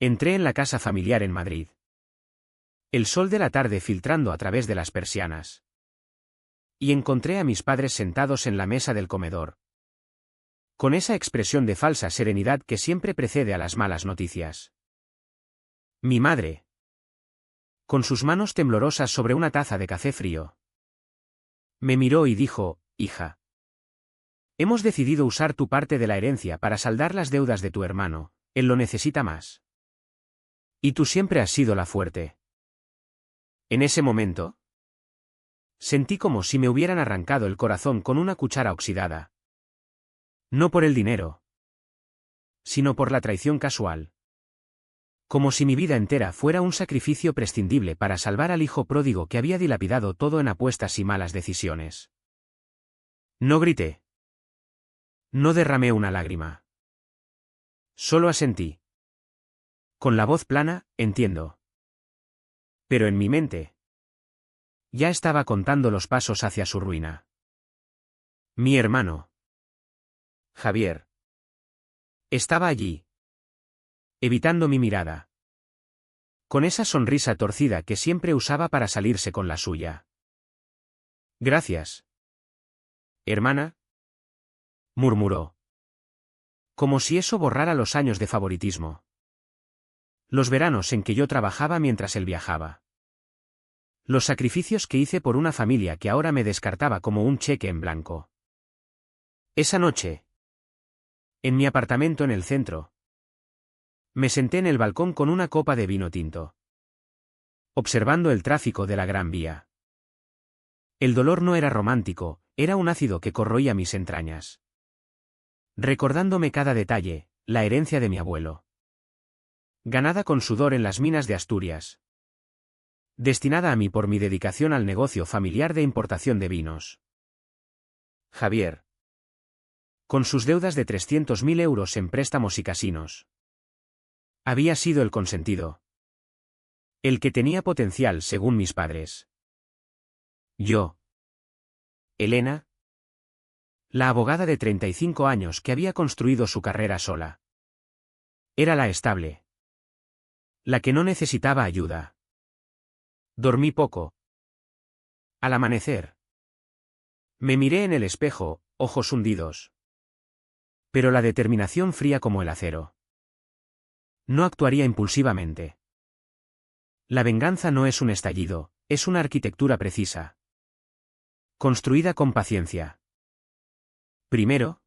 Entré en la casa familiar en Madrid. El sol de la tarde filtrando a través de las persianas. Y encontré a mis padres sentados en la mesa del comedor. Con esa expresión de falsa serenidad que siempre precede a las malas noticias. Mi madre. Con sus manos temblorosas sobre una taza de café frío. Me miró y dijo, hija. Hemos decidido usar tu parte de la herencia para saldar las deudas de tu hermano, él lo necesita más. Y tú siempre has sido la fuerte. En ese momento, sentí como si me hubieran arrancado el corazón con una cuchara oxidada. No por el dinero, sino por la traición casual. Como si mi vida entera fuera un sacrificio prescindible para salvar al hijo pródigo que había dilapidado todo en apuestas y malas decisiones. No grité. No derramé una lágrima. Solo asentí. Con la voz plana, entiendo. Pero en mi mente, ya estaba contando los pasos hacia su ruina. Mi hermano, Javier, estaba allí, evitando mi mirada. Con esa sonrisa torcida que siempre usaba para salirse con la suya. Gracias. Hermana, murmuró. Como si eso borrara los años de favoritismo. Los veranos en que yo trabajaba mientras él viajaba. Los sacrificios que hice por una familia que ahora me descartaba como un cheque en blanco. Esa noche, en mi apartamento en el centro, me senté en el balcón con una copa de vino tinto, observando el tráfico de la Gran Vía. El dolor no era romántico, era un ácido que corroía mis entrañas. Recordándome cada detalle, la herencia de mi abuelo. Ganada con sudor en las minas de Asturias. Destinada a mí por mi dedicación al negocio familiar de importación de vinos. Javier. Con sus deudas de 300.000 euros en préstamos y casinos. Había sido el consentido. El que tenía potencial según mis padres. Yo. Elena. La abogada de 35 años que había construido su carrera sola. Era la estable. La que no necesitaba ayuda. Dormí poco. Al amanecer. Me miré en el espejo, ojos hundidos. Pero la determinación fría como el acero. No actuaría impulsivamente. La venganza no es un estallido, es una arquitectura precisa. Construida con paciencia. Primero,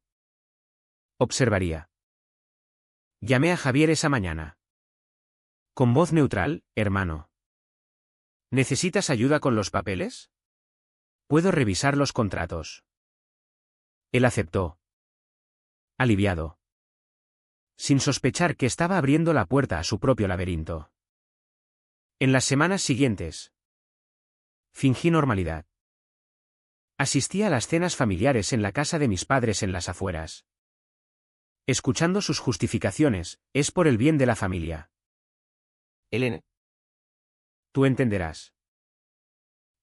observaría. Llamé a Javier esa mañana. Con voz neutral, hermano. ¿Necesitas ayuda con los papeles? ¿Puedo revisar los contratos? Él aceptó. Aliviado. Sin sospechar que estaba abriendo la puerta a su propio laberinto. En las semanas siguientes, fingí normalidad. Asistí a las cenas familiares en la casa de mis padres en las afueras. Escuchando sus justificaciones, es por el bien de la familia. Elena. Tú entenderás.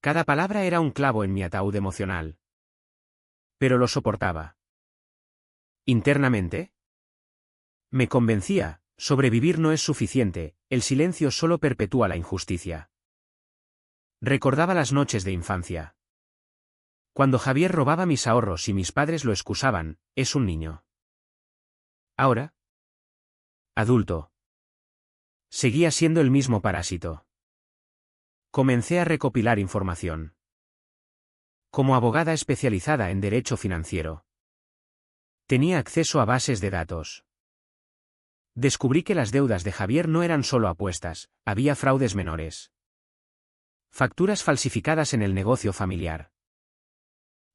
Cada palabra era un clavo en mi ataúd emocional. Pero lo soportaba. Internamente, me convencía, sobrevivir no es suficiente, el silencio solo perpetúa la injusticia. Recordaba las noches de infancia. Cuando Javier robaba mis ahorros y mis padres lo excusaban, es un niño. Ahora, adulto, seguía siendo el mismo parásito. Comencé a recopilar información. Como abogada especializada en derecho financiero, tenía acceso a bases de datos. Descubrí que las deudas de Javier no eran solo apuestas, había fraudes menores. Facturas falsificadas en el negocio familiar.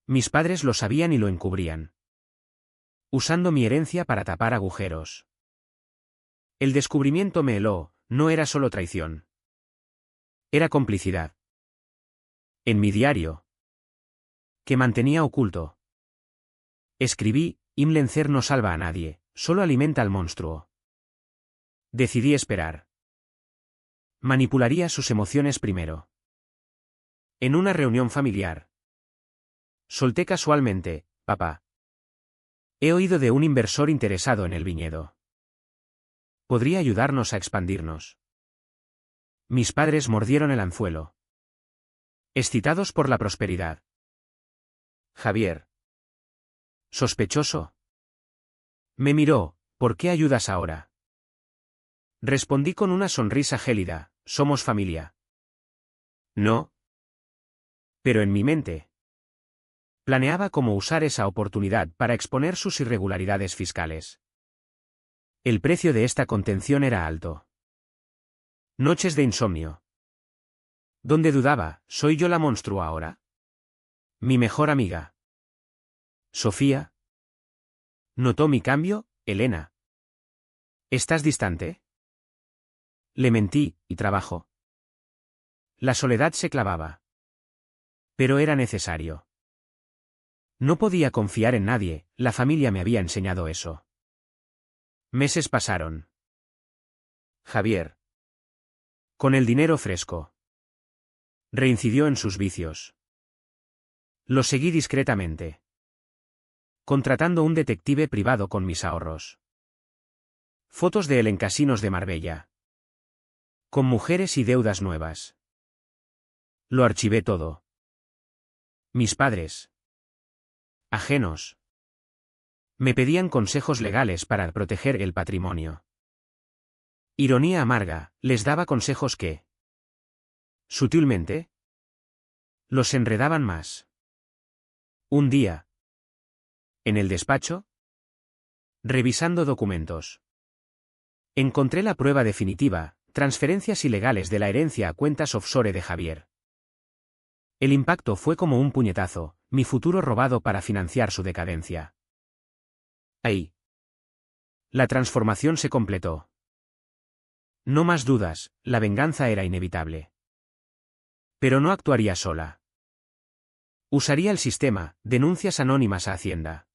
Mis padres lo sabían y lo encubrían. Usando mi herencia para tapar agujeros. El descubrimiento me heló, no era solo traición. Era complicidad. En mi diario, que mantenía oculto, escribí, Imlencer no salva a nadie, solo alimenta al monstruo. Decidí esperar. Manipularía sus emociones primero. En una reunión familiar. Solté casualmente, papá. He oído de un inversor interesado en el viñedo. Podría ayudarnos a expandirnos. Mis padres mordieron el anzuelo. Excitados por la prosperidad. Javier. Sospechoso. Me miró, ¿por qué ayudas ahora? Respondí con una sonrisa gélida, somos familia. No. Pero en mi mente. Planeaba cómo usar esa oportunidad para exponer sus irregularidades fiscales. El precio de esta contención era alto. Noches de insomnio. Donde dudaba, ¿soy yo la monstrua ahora? Mi mejor amiga. Sofía. ¿Notó mi cambio, Elena? ¿Estás distante? Le mentí, y trabajo. La soledad se clavaba. Pero era necesario. No podía confiar en nadie, la familia me había enseñado eso. Meses pasaron. Javier. Con el dinero fresco. Reincidió en sus vicios. Lo seguí discretamente. Contratando un detective privado con mis ahorros. Fotos de él en casinos de Marbella. Con mujeres y deudas nuevas. Lo archivé todo. Mis padres. Ajenos. Me pedían consejos legales para proteger el patrimonio. Ironía amarga, les daba consejos que, sutilmente, los enredaban más. Un día, en el despacho, revisando documentos, encontré la prueba definitiva, transferencias ilegales de la herencia a cuentas offshore de Javier. El impacto fue como un puñetazo, mi futuro robado para financiar su decadencia. Ahí. La transformación se completó. No más dudas, la venganza era inevitable. Pero no actuaría sola. Usaría el sistema, denuncias anónimas a Hacienda.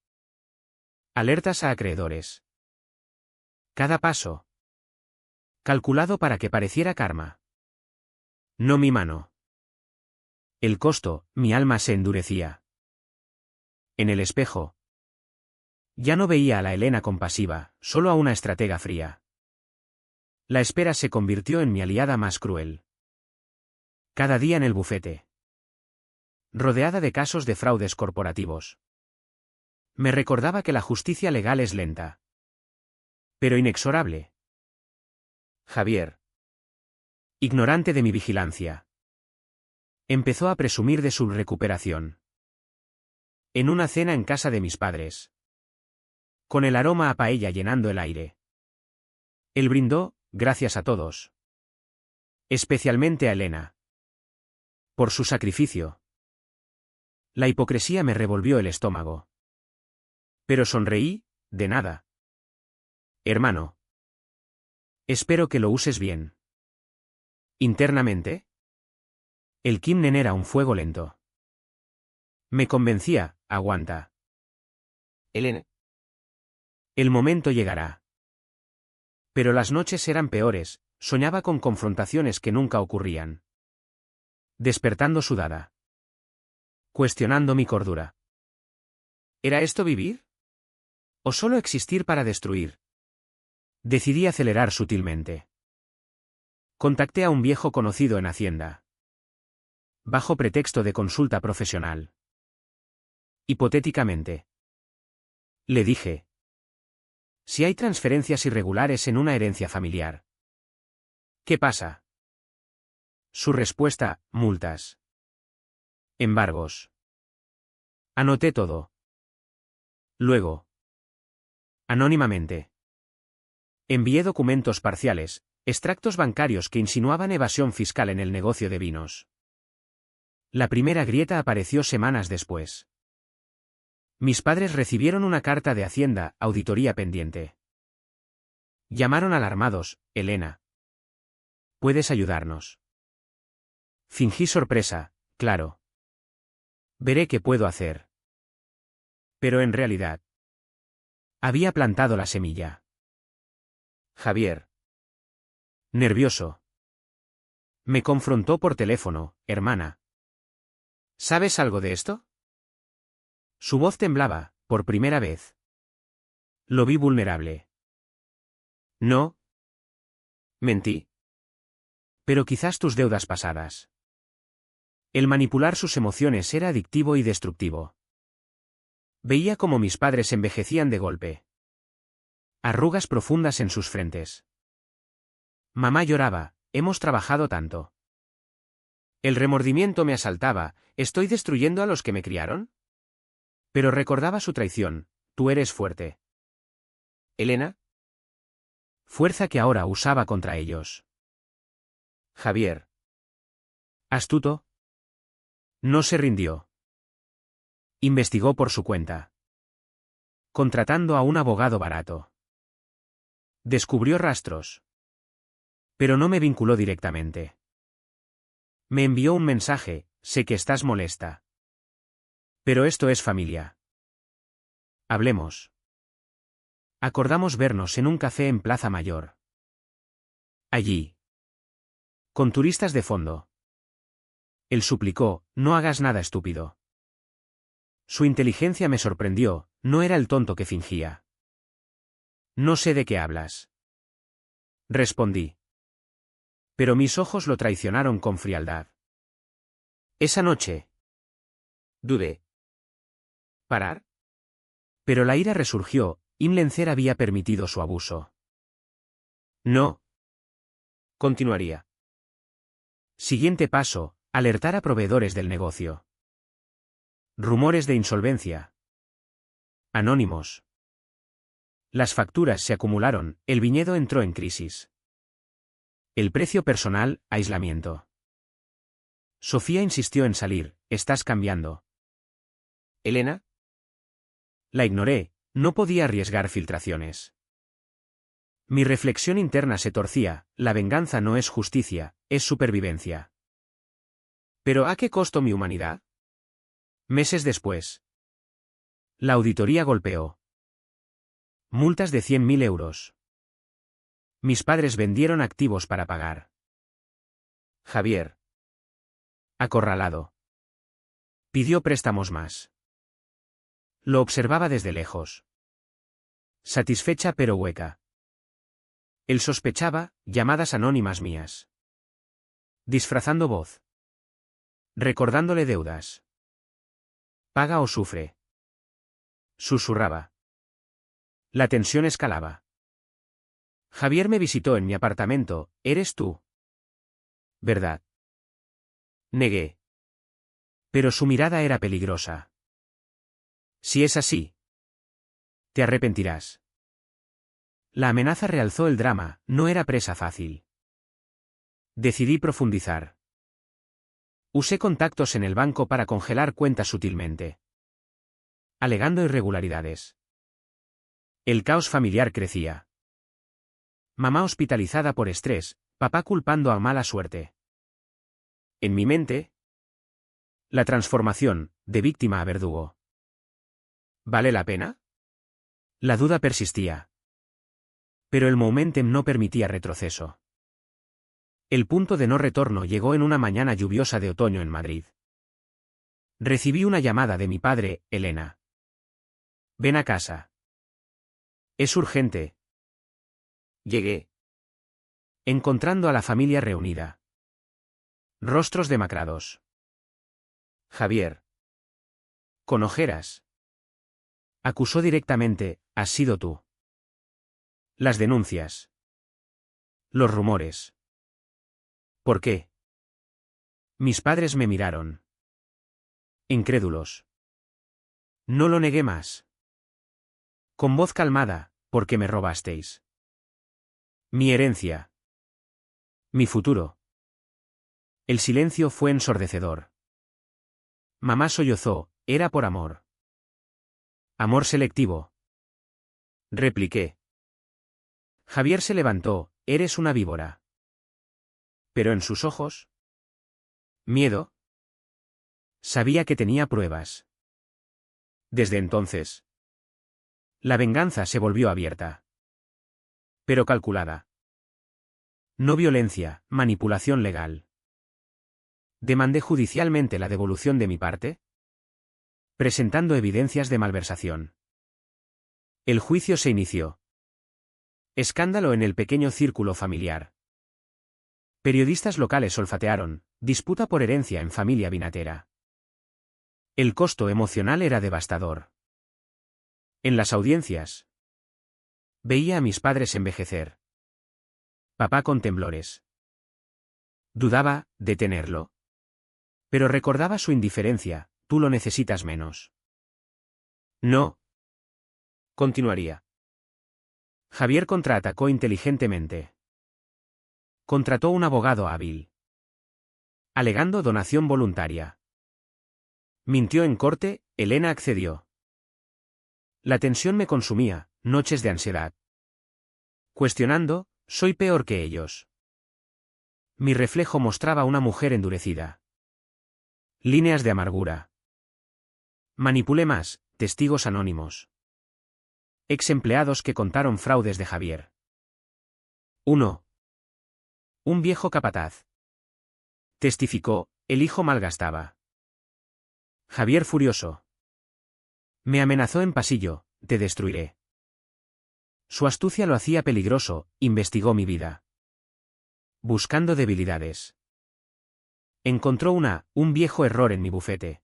Alertas a acreedores. Cada paso. Calculado para que pareciera karma. No mi mano. El costo, mi alma se endurecía. En el espejo. Ya no veía a la Elena compasiva, solo a una estratega fría. La espera se convirtió en mi aliada más cruel. Cada día en el bufete. Rodeada de casos de fraudes corporativos. Me recordaba que la justicia legal es lenta. Pero inexorable. Javier. Ignorante de mi vigilancia. Empezó a presumir de su recuperación. En una cena en casa de mis padres. Con el aroma a paella llenando el aire. Él brindó, gracias a todos. Especialmente a Elena. Por su sacrificio. La hipocresía me revolvió el estómago. Pero sonreí, de nada. Hermano. Espero que lo uses bien. Internamente. El Kimnen era un fuego lento. Me convencía, aguanta. Elena. El momento llegará. Pero las noches eran peores, soñaba con confrontaciones que nunca ocurrían. Despertando sudada. Cuestionando mi cordura. ¿Era esto vivir? ¿O solo existir para destruir? Decidí acelerar sutilmente. Contacté a un viejo conocido en Hacienda. Bajo pretexto de consulta profesional. Hipotéticamente. Le dije. Si hay transferencias irregulares en una herencia familiar. ¿Qué pasa? Su respuesta, multas. Embargos. Anoté todo. Luego. Anónimamente. Envié documentos parciales, extractos bancarios que insinuaban evasión fiscal en el negocio de vinos. La primera grieta apareció semanas después. Mis padres recibieron una carta de Hacienda, auditoría pendiente. Llamaron alarmados, Elena. ¿Puedes ayudarnos? Fingí sorpresa, claro. Veré qué puedo hacer. Pero en realidad. Había plantado la semilla. Javier. Nervioso. Me confrontó por teléfono, hermana. ¿Sabes algo de esto? Su voz temblaba, por primera vez. Lo vi vulnerable. No, Mentí. Pero quizás tus deudas pasadas. El manipular sus emociones era adictivo y destructivo. Veía cómo mis padres envejecían de golpe. Arrugas profundas en sus frentes. Mamá lloraba, hemos trabajado tanto. El remordimiento me asaltaba, ¿estoy destruyendo a los que me criaron? Pero recordaba su traición, tú eres fuerte. ¿Elena? Fuerza que ahora usaba contra ellos. Javier. Astuto. No se rindió. Investigó por su cuenta. Contratando a un abogado barato. Descubrió rastros. Pero no me vinculó directamente. Me envió un mensaje, sé que estás molesta. Pero esto es familia. Hablemos. Acordamos vernos en un café en Plaza Mayor. Allí. Con turistas de fondo. Él suplicó, no hagas nada estúpido. Su inteligencia me sorprendió, no era el tonto que fingía. No sé de qué hablas. Respondí. Pero mis ojos lo traicionaron con frialdad. Esa noche. Dudé. ¿Parar? Pero la ira resurgió, Imlencer había permitido su abuso. No. Continuaría. Siguiente paso, alertar a proveedores del negocio. Rumores de insolvencia. Anónimos. Las facturas se acumularon, el viñedo entró en crisis. El precio personal, aislamiento. Sofía insistió en salir, estás cambiando. ¿Elena? La ignoré, no podía arriesgar filtraciones. Mi reflexión interna se torcía, la venganza no es justicia, es supervivencia. ¿Pero a qué costo mi humanidad? Meses después. La auditoría golpeó. Multas de 100.000 euros. Mis padres vendieron activos para pagar. Javier. Acorralado. Pidió préstamos más. Lo observaba desde lejos. Satisfecha pero hueca. Él sospechaba, llamadas anónimas mías. Disfrazando voz. Recordándole deudas. Paga o sufre. Susurraba. La tensión escalaba. Javier me visitó en mi apartamento, ¿eres tú? ¿Verdad? Negué. Pero su mirada era peligrosa. Si es así, te arrepentirás. La amenaza realzó el drama, no era presa fácil. Decidí profundizar. Usé contactos en el banco para congelar cuentas sutilmente. Alegando irregularidades. El caos familiar crecía. Mamá hospitalizada por estrés, papá culpando a mala suerte. En mi mente, la transformación, de víctima a verdugo. ¿Vale la pena? La duda persistía. Pero el momentum no permitía retroceso. El punto de no retorno llegó en una mañana lluviosa de otoño en Madrid. Recibí una llamada de mi padre, Elena. Ven a casa. Es urgente. Llegué. Encontrando a la familia reunida. Rostros demacrados. Javier. Con ojeras. Acusó directamente, has sido tú. Las denuncias. Los rumores. ¿Por qué? Mis padres me miraron. Incrédulos. No lo negué más. Con voz calmada, porque me robasteis. Mi herencia. Mi futuro. El silencio fue ensordecedor. Mamá sollozó, era por amor. Amor selectivo. Repliqué. Javier se levantó, eres una víbora. Pero en sus ojos. Miedo. Sabía que tenía pruebas. Desde entonces. La venganza se volvió abierta. Pero calculada. No violencia, manipulación legal. Demandé judicialmente la devolución de mi parte, presentando evidencias de malversación. El juicio se inició. Escándalo en el pequeño círculo familiar. Periodistas locales olfatearon, disputa por herencia en familia vinatera. El costo emocional era devastador. En las audiencias, veía a mis padres envejecer. Papá con temblores. Dudaba de tenerlo. Pero recordaba su indiferencia, tú lo necesitas menos. No. Continuaría. Javier contraatacó inteligentemente. Contrató un abogado hábil. Alegando donación voluntaria. Mintió en corte, Elena accedió. La tensión me consumía, noches de ansiedad. Cuestionando, soy peor que ellos. Mi reflejo mostraba una mujer endurecida. Líneas de amargura. Manipulé más, testigos anónimos. Ex empleados que contaron fraudes de Javier. 1. Un viejo capataz. Testificó, el hijo malgastaba. Javier furioso. Me amenazó en pasillo, te destruiré. Su astucia lo hacía peligroso, investigó mi vida. Buscando debilidades. Encontró un viejo error en mi bufete.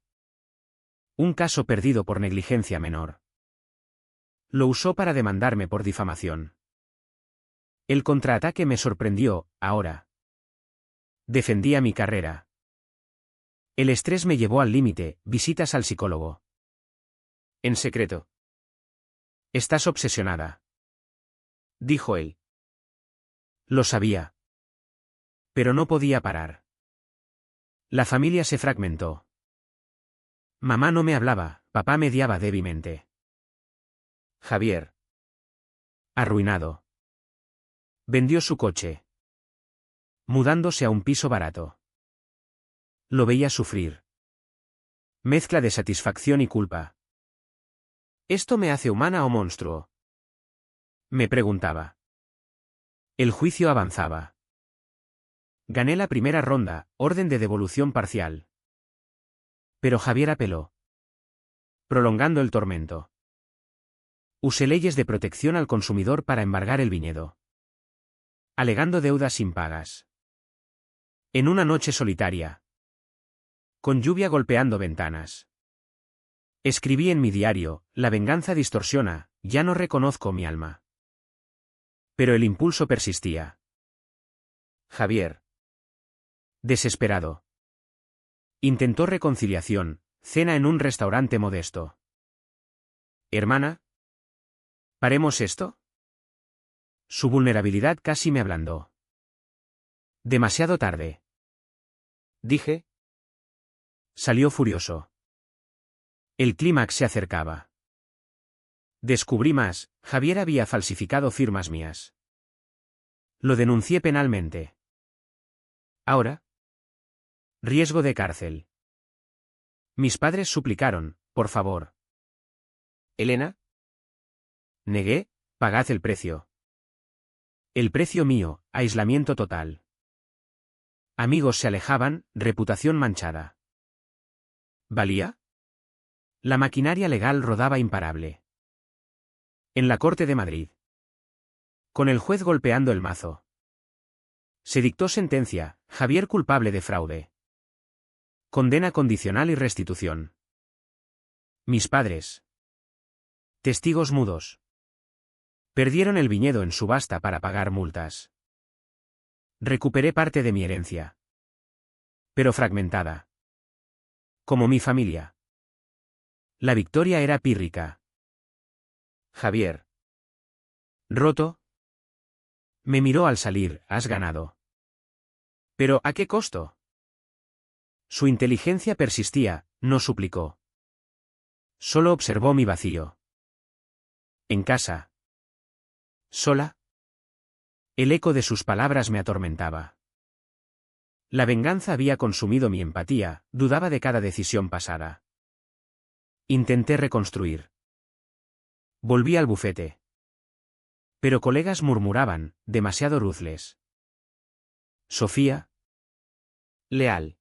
Un caso perdido por negligencia menor. Lo usó para demandarme por difamación. El contraataque me sorprendió, ahora. Defendía mi carrera. El estrés me llevó al límite, visitas al psicólogo. En secreto. Estás obsesionada. Dijo él. Lo sabía. Pero no podía parar. La familia se fragmentó. Mamá no me hablaba, papá mediaba débilmente. Javier. Arruinado. Vendió su coche. Mudándose a un piso barato. Lo veía sufrir. Mezcla de satisfacción y culpa. ¿Esto me hace humana o monstruo? Me preguntaba. El juicio avanzaba. Gané la primera ronda, orden de devolución parcial. Pero Javier apeló. Prolongando el tormento. Usé leyes de protección al consumidor para embargar el viñedo. Alegando deudas impagas. En una noche solitaria. Con lluvia golpeando ventanas. Escribí en mi diario, la venganza distorsiona, ya no reconozco mi alma. Pero el impulso persistía. Javier. Desesperado. Intentó reconciliación, cena en un restaurante modesto. Hermana. ¿Paremos esto? Su vulnerabilidad casi me ablandó. Demasiado tarde. Dije. Salió furioso. El clímax se acercaba. Descubrí más, Javier había falsificado firmas mías. Lo denuncié penalmente. Ahora. Riesgo de cárcel. Mis padres suplicaron, por favor. Elena. Negué, pagad el precio. El precio mío, aislamiento total. Amigos se alejaban, reputación manchada. ¿Valía? La maquinaria legal rodaba imparable. En la Corte de Madrid. Con el juez golpeando el mazo. Se dictó sentencia, Javier culpable de fraude. Condena condicional y restitución. Mis padres. Testigos mudos. Perdieron el viñedo en subasta para pagar multas. Recuperé parte de mi herencia. Pero fragmentada. Como mi familia. La victoria era pírrica. Javier. Roto. Me miró al salir, has ganado. ¿Pero a qué costo? Su inteligencia persistía, no suplicó. Solo observó mi vacío. En casa. ¿Sola? El eco de sus palabras me atormentaba. La venganza había consumido mi empatía, dudaba de cada decisión pasada. Intenté reconstruir. Volví al bufete. Pero colegas murmuraban, demasiado ruthless. Sofía. Leal.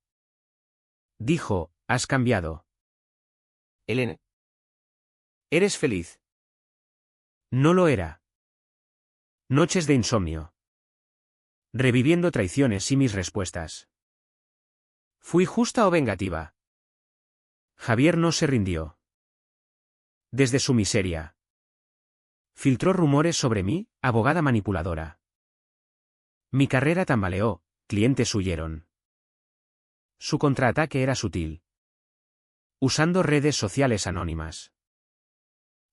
Dijo, has cambiado. Elena. ¿Eres feliz? No lo era. Noches de insomnio. reviviendo traiciones y mis respuestas. ¿Fui justa o vengativa? Javier no se rindió. Desde su miseria. Filtró rumores sobre mí, abogada manipuladora. Mi carrera tambaleó, clientes huyeron. Su contraataque era sutil. Usando redes sociales anónimas.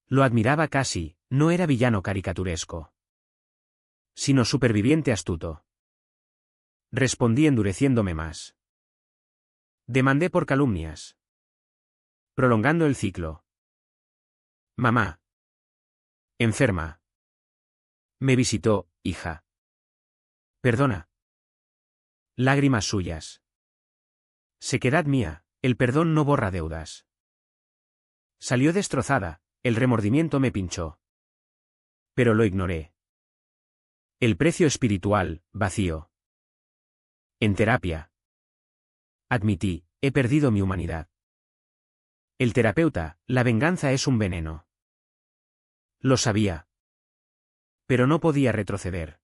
Lo admiraba casi, no era villano caricaturesco. Sino superviviente astuto. Respondí endureciéndome más. Demandé por calumnias. Prolongando el ciclo. Mamá. Enferma. Me visitó, hija. Perdona. Lágrimas suyas. Sequedad mía, el perdón no borra deudas. Salió destrozada, el remordimiento me pinchó. Pero lo ignoré. El precio espiritual, vacío. En terapia. Admití, he perdido mi humanidad. El terapeuta, la venganza es un veneno. Lo sabía. Pero no podía retroceder.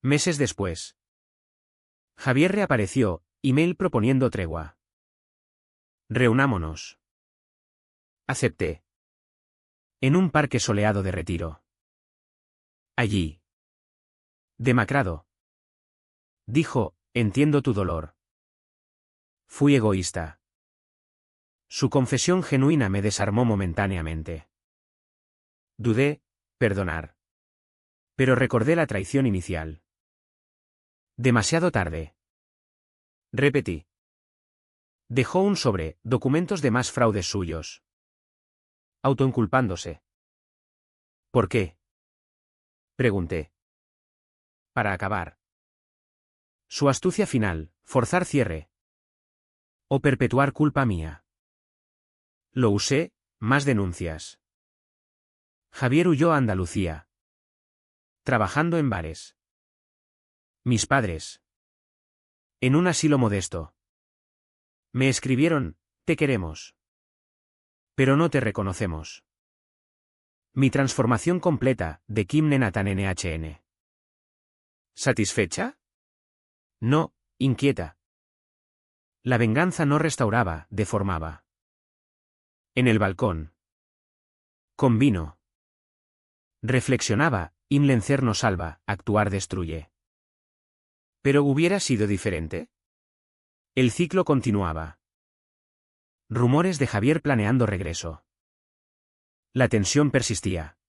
Meses después. Javier reapareció, email proponiendo tregua. Reunámonos. Acepté. En un parque soleado de Retiro. Allí. Demacrado. Dijo, entiendo tu dolor. Fui egoísta. Su confesión genuina me desarmó momentáneamente. Dudé, perdonar. Pero recordé la traición inicial. Demasiado tarde. Repetí. Dejó un sobre, documentos de más fraudes suyos. Autoinculpándose. ¿Por qué? Pregunté. Para acabar. Su astucia final, forzar cierre. O perpetuar culpa mía. Lo usé, más denuncias. Javier huyó a Andalucía. Trabajando en bares. Mis padres. En un asilo modesto. Me escribieron, te queremos. Pero no te reconocemos. Mi transformación completa, de Kim Nenatan NHN. ¿Satisfecha? No, inquieta. La venganza no restauraba, deformaba. En el balcón. Con vino. Reflexionaba, Imlencer no salva, actuar destruye. ¿Pero hubiera sido diferente? El ciclo continuaba. Rumores de Javier planeando regreso. La tensión persistía.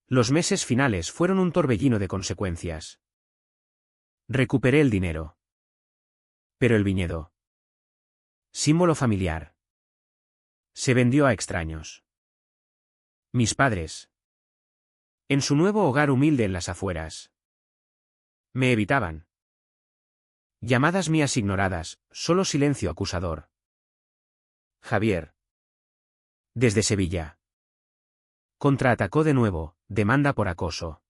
Los meses finales fueron un torbellino de consecuencias. Recuperé el dinero. Pero el viñedo. Símbolo familiar. Se vendió a extraños. Mis padres. En su nuevo hogar humilde en las afueras. Me evitaban. Llamadas mías ignoradas, solo silencio acusador. Javier. Desde Sevilla. Contraatacó de nuevo, demanda por acoso.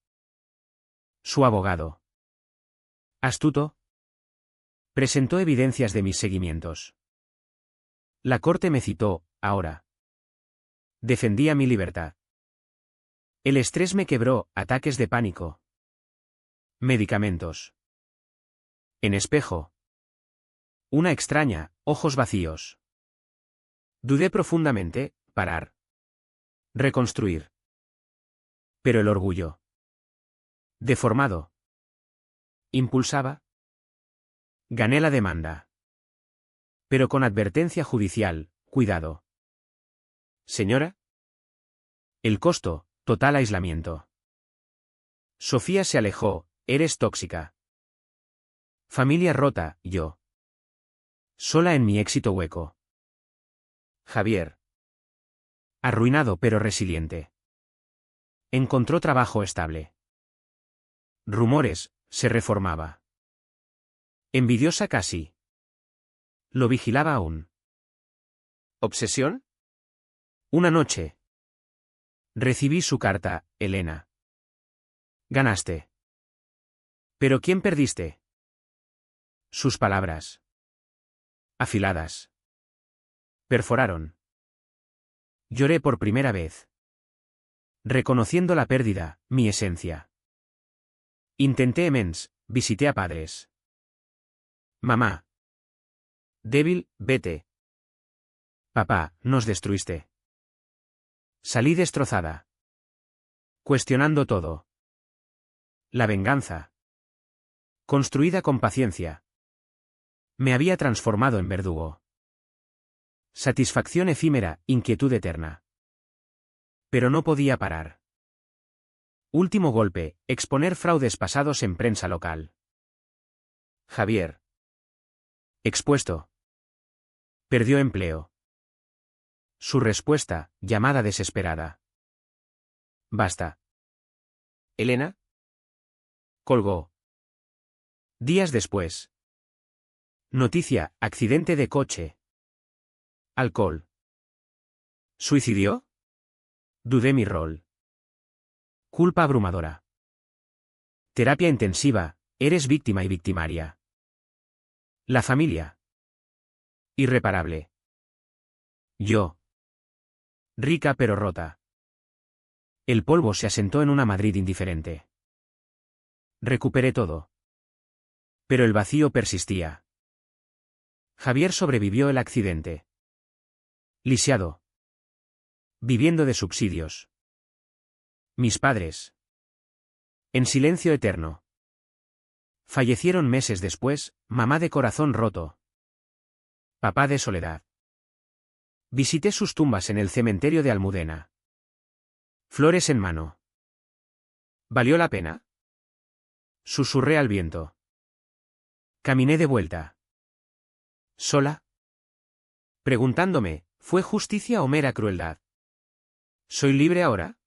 Su abogado. Astuto. Presentó evidencias de mis seguimientos. La corte me citó, ahora. Defendía mi libertad. El estrés me quebró, ataques de pánico. Medicamentos. En espejo. Una extraña, ojos vacíos. Dudé profundamente, parar. Reconstruir. Pero el orgullo. Deformado. Impulsaba. Gané la demanda. Pero con advertencia judicial, cuidado. Señora. El costo, total aislamiento. Sofía se alejó, eres tóxica. Familia rota, yo. Sola en mi éxito hueco. Javier. Arruinado pero resiliente. Encontró trabajo estable. Rumores, se reformaba. Envidiosa casi. Lo vigilaba aún. ¿Obsesión? Una noche. Recibí su carta, Elena. Ganaste. ¿Pero quién perdiste? Sus palabras. Afiladas. Perforaron. Lloré por primera vez. Reconociendo la pérdida, mi esencia. Intenté mens, visité a padres. Mamá. Débil, vete. Papá, nos destruiste. Salí destrozada. Cuestionando todo. La venganza. Construida con paciencia. Me había transformado en verdugo. Satisfacción efímera, inquietud eterna. Pero no podía parar. Último golpe, exponer fraudes pasados en prensa local. Javier. Expuesto. Perdió empleo. Su respuesta, llamada desesperada. Basta. Elena. Colgó. Días después. Noticia, accidente de coche. Alcohol. ¿Suicidio? Dudé mi rol. Culpa abrumadora. Terapia intensiva, eres víctima y victimaria. La familia. Irreparable. Yo. Rica pero rota. El polvo se asentó en una Madrid indiferente. Recuperé todo. Pero el vacío persistía. Javier sobrevivió el accidente. Lisiado. Viviendo de subsidios. Mis padres. En silencio eterno. Fallecieron meses después, mamá de corazón roto. Papá de soledad. Visité sus tumbas en el cementerio de Almudena. Flores en mano. ¿Valió la pena? Susurré al viento. Caminé de vuelta. ¿Sola? Preguntándome, ¿fue justicia o mera crueldad? ¿Soy libre ahora?